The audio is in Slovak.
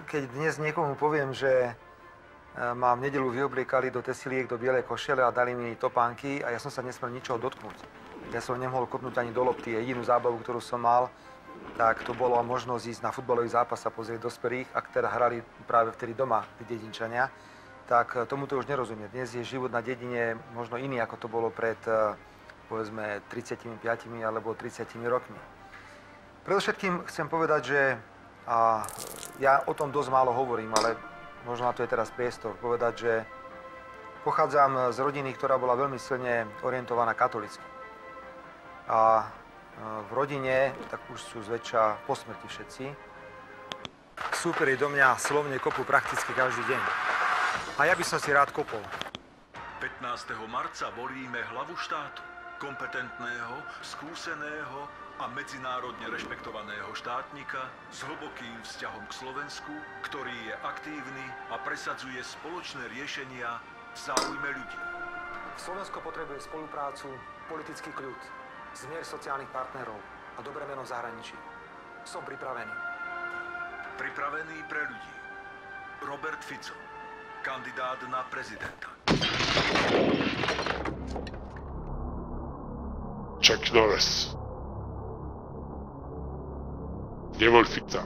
keď dnes niekomu poviem, že mám v nedeľu vyobliekali do tesiliek, do bielej košele a dali mi topánky a ja som sa nesmel ničoho dotknúť. Ja som nemohol kopnúť ani do lopty. Jedinú zábavu, ktorú som mal, tak to bola možnosť ísť na futbalový zápas a pozrieť dospelých, ak teda hrali práve vtedy doma tí dedinčania, tak tomuto už nerozumie. Dnes je život na dedine možno iný, ako to bolo pred, povedzme, 35 alebo 30 rokmi. Predovšetkým chcem povedať, že ja o tom dosť málo hovorím, ale možno na to je teraz priestor povedať, že pochádzam z rodiny, ktorá bola veľmi silne orientovaná katolícky. A v rodine, tak už sú zväčša po smrti všetci, súperi do mňa slovne kopú prakticky každý deň. A ja by som si rád kopol. 15. marca volíme hlavu štátu, kompetentného, skúseného a medzinárodne rešpektovaného štátnika s hlbokým vzťahom k Slovensku, ktorý je aktívny a presadzuje spoločné riešenia v záujme ľudí. Slovensko potrebuje spoluprácu, politický kľud, zmier sociálnych partnerov a dobré meno v zahraničí. Som pripravený. Pripravený pre ľudí. Robert Fico, kandidát na prezidenta. Chuck Norris. Nevol Fica.